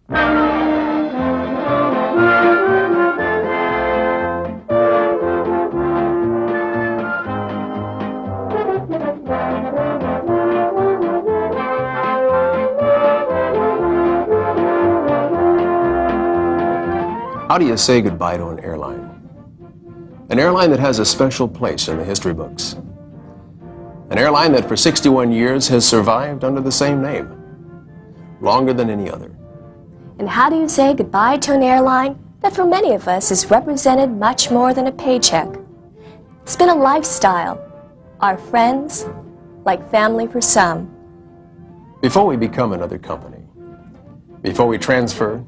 How do you say goodbye to an airline? An airline that has a special place in the history books. An airline that for 61 years has survived under the same name, longer than any other. And how do you say goodbye to an airline that for many of us has represented much more than a paycheck? It's been a lifestyle, our friends, like family for some. Before we become another company, before we transfer,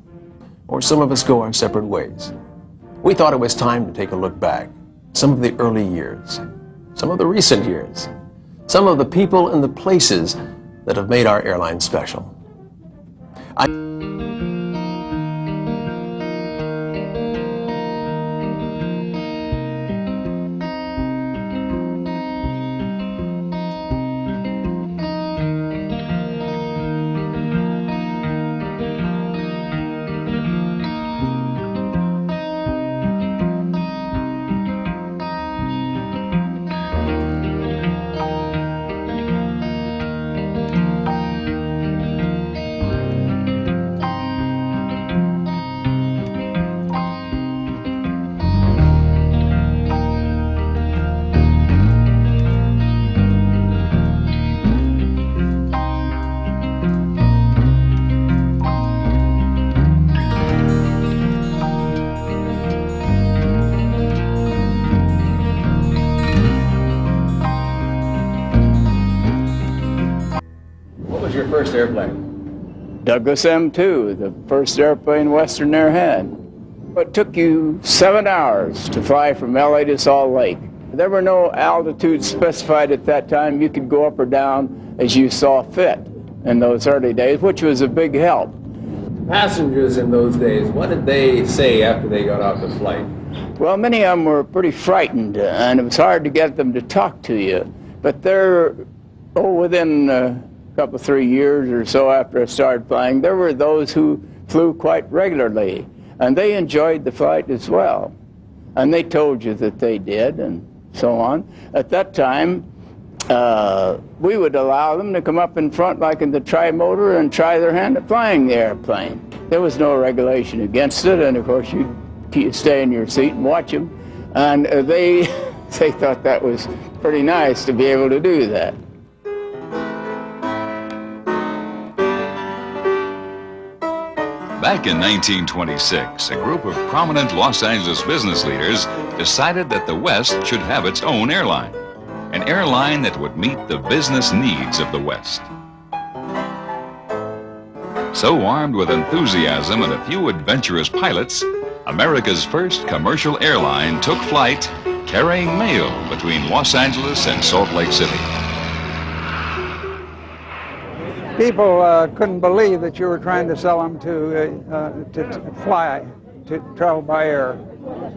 or some of us go our separate ways, we thought it was time to take a look back. Some of the early years, some of the recent years, some of the people and the places that have made our airline special. Your first airplane? Douglas M2, the first airplane Western Air had. It took you 7 hours to fly from LA to Salt Lake. There were no altitudes specified at that time. You could go up or down as you saw fit in those early days, which was a big help. Passengers in those days, what did they say after they got off the flight? Well, many of them were pretty frightened, and it was hard to get them to talk to you. But they're, within couple, 3 years or so after I started flying, there were those who flew quite regularly, and they enjoyed the flight as well. And they told you that they did, and so on. At that time, we would allow them to come up in front, like in the tri-motor, and try their hand at flying the airplane. There was no regulation against it, and of course you'd stay in your seat and watch them. And they thought that was pretty nice to be able to do that. Back in 1926, a group of prominent Los Angeles business leaders decided that the West should have its own airline, an airline that would meet the business needs of the West. So armed with enthusiasm and a few adventurous pilots, America's first commercial airline took flight, carrying mail between Los Angeles and Salt Lake City. People couldn't believe that you were trying to sell them to fly, to travel by air,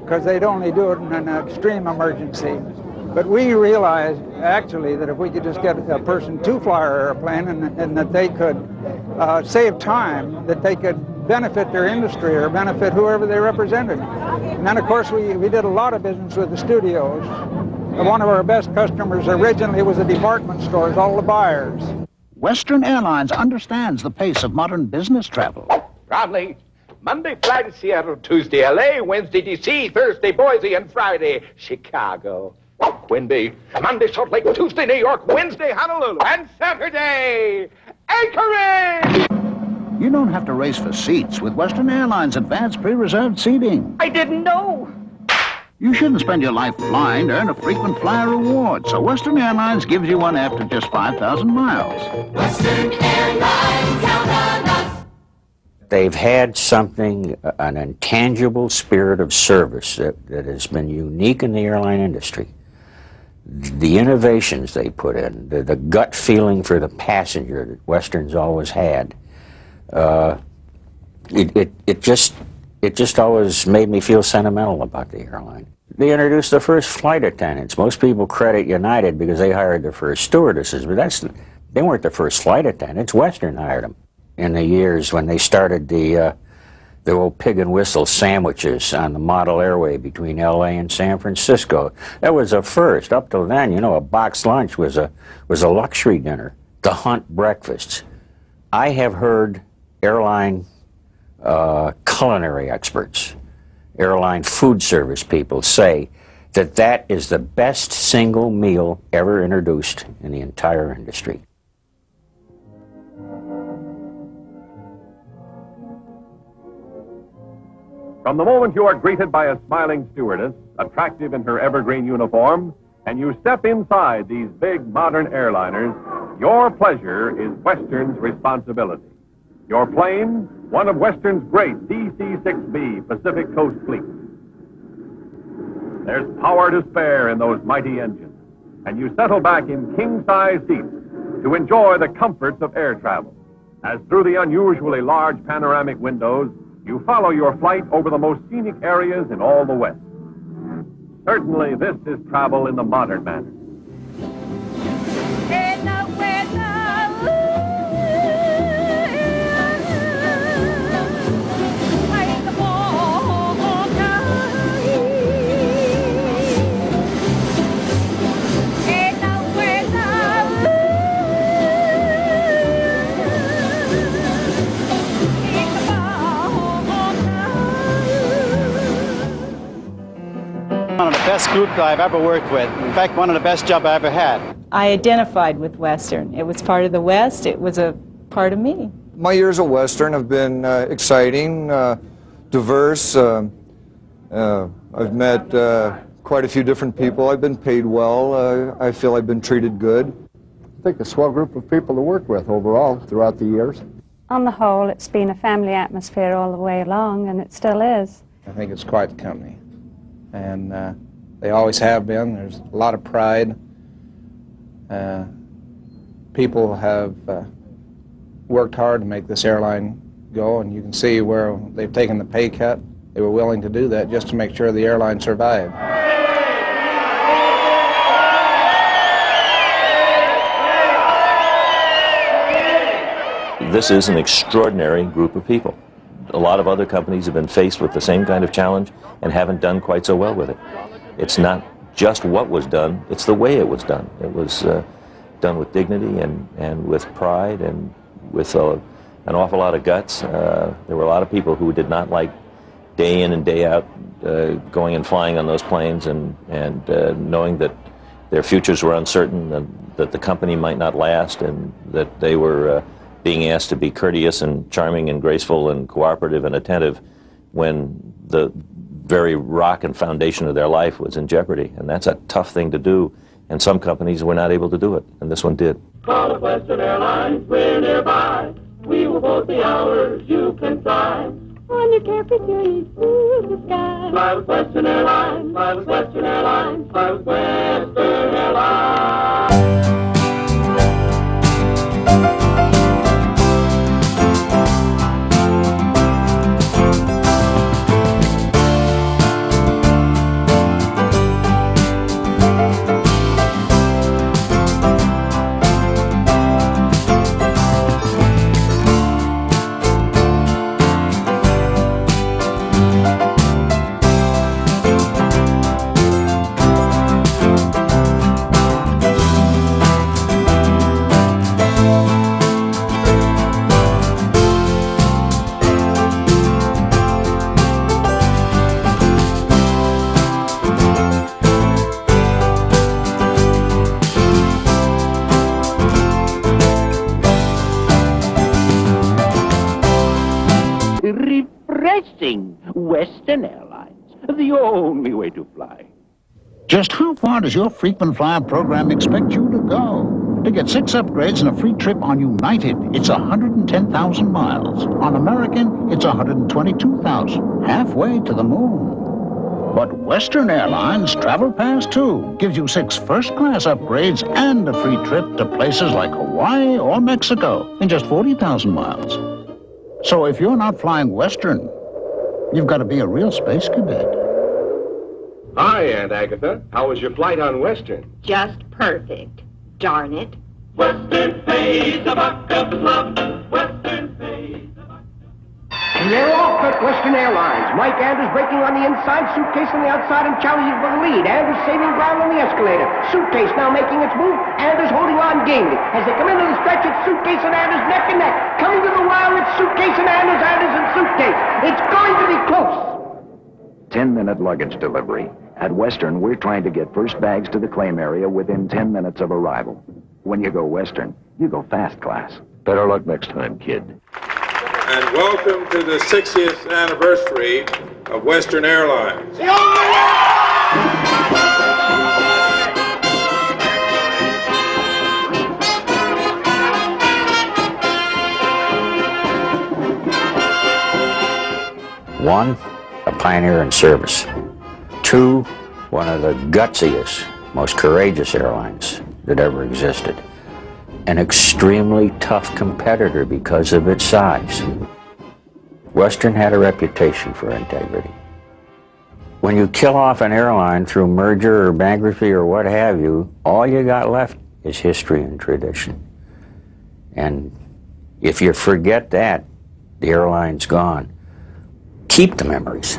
because they'd only do it in an extreme emergency. But we realized, actually, that if we could just get a person to fly our airplane and that they could save time, that they could benefit their industry or benefit whoever they represented. And then, of course, we did a lot of business with the studios. One of our best customers originally was the department stores, all the buyers. Western Airlines understands the pace of modern business travel. Romley, Monday flight to Seattle, Tuesday LA, Wednesday DC, Thursday Boise, and Friday Chicago. Quinby, Monday Salt Lake, Tuesday New York, Wednesday Honolulu, and Saturday Anchorage! You don't have to race for seats with Western Airlines advanced pre-reserved seating. I didn't know. You shouldn't spend your life flying to earn a frequent flyer award, so Western Airlines gives you one after just 5,000 miles. Western Airlines, count on us. They've had something, an intangible spirit of service that has been unique in the airline industry. The innovations they put in, the gut feeling for the passenger that Western's always had, it just always made me feel sentimental about the airline. They introduced the first flight attendants. Most people credit United because they hired the first stewardesses, but they weren't the first flight attendants. Western hired them. in the years when they started the old pig and whistle sandwiches on the model airway between L.A. and San Francisco. That was a first. Up till then, you know, a box lunch was a luxury dinner. The Hunt breakfasts. I have heard airline culinary experts, airline food service people say that that is the best single meal ever introduced in the entire industry. From the moment you are greeted by a smiling stewardess, attractive in her evergreen uniform, and you step inside these big modern airliners, your pleasure is Western's responsibility. Your plane, one of Western's great DC-6B Pacific Coast fleets. There's power to spare in those mighty engines, and you settle back in king-size seats to enjoy the comforts of air travel, as through the unusually large panoramic windows, you follow your flight over the most scenic areas in all the West. Certainly, this is travel in the modern manner. One of the best group I've ever worked with. In fact, one of the best jobs I ever had. I identified with Western. It was part of the West. It was a part of me. My years at Western have been exciting, diverse. I've met quite a few different people. I've been paid well. I feel I've been treated good. I think a swell group of people to work with overall throughout the years. On the whole, it's been a family atmosphere all the way along, and it still is. I think it's quite the company. And they always have been. There's a lot of pride. People have worked hard to make this airline go, and you can see where they've taken the pay cut. They were willing to do that just to make sure the airline survived. This is an extraordinary group of people. A lot of other companies have been faced with the same kind of challenge and haven't done quite so well with it. It's not just what was done, it's the way it was done. It was done with dignity and with pride and with an awful lot of guts. There were a lot of people who did not like day in and day out going and flying on those planes and knowing that their futures were uncertain and that the company might not last and that they were being asked to be courteous and charming and graceful and cooperative and attentive when the very rock and foundation of their life was in jeopardy. And that's a tough thing to do, and some companies were not able to do it, and this one did. Call up Western Airlines, we're nearby. We will both the hours you can fly. On your carefree journey through the sky. Fly with Western Airlines, fly with Western Airlines, fly with Western Airlines. Refreshing. Western Airlines, the only way to fly. Just how far does your frequent flyer program expect you to go? To get 6 upgrades and a free trip on United, it's 110,000 miles. On American, it's 122,000, halfway to the moon. But Western Airlines Travel Pass 2 gives you 6 first-class upgrades and a free trip to places like Hawaii or Mexico in just 40,000 miles. So if you're not flying Western, you've got to be a real space cadet. Hi, Aunt Agatha. How was your flight on Western? Just perfect. Darn it. Western pays a buck of love. Western pays. Western Airlines. Mike Anders braking on the inside, Suitcase on the outside and challenging for the lead. Anders saving ground on the escalator. Suitcase now making its move. Anders holding on gamely. As they come into the stretch, it's Suitcase and Anders neck and neck. Coming to the wire, it's Suitcase and Anders and Suitcase. It's going to be close. 10-minute luggage delivery. At Western, we're trying to get first bags to the claim area within 10 minutes of arrival. When you go Western, you go fast class. Better luck next time, kid. And welcome to the 60th anniversary of Western Airlines. One, a pioneer in service. Two, one of the gutsiest, most courageous airlines that ever existed. An extremely tough competitor because of its size. Western had a reputation for integrity. When you kill off an airline through merger or bankruptcy or what have you, all you got left is history and tradition. And if you forget that, the airline's gone. Keep the memories.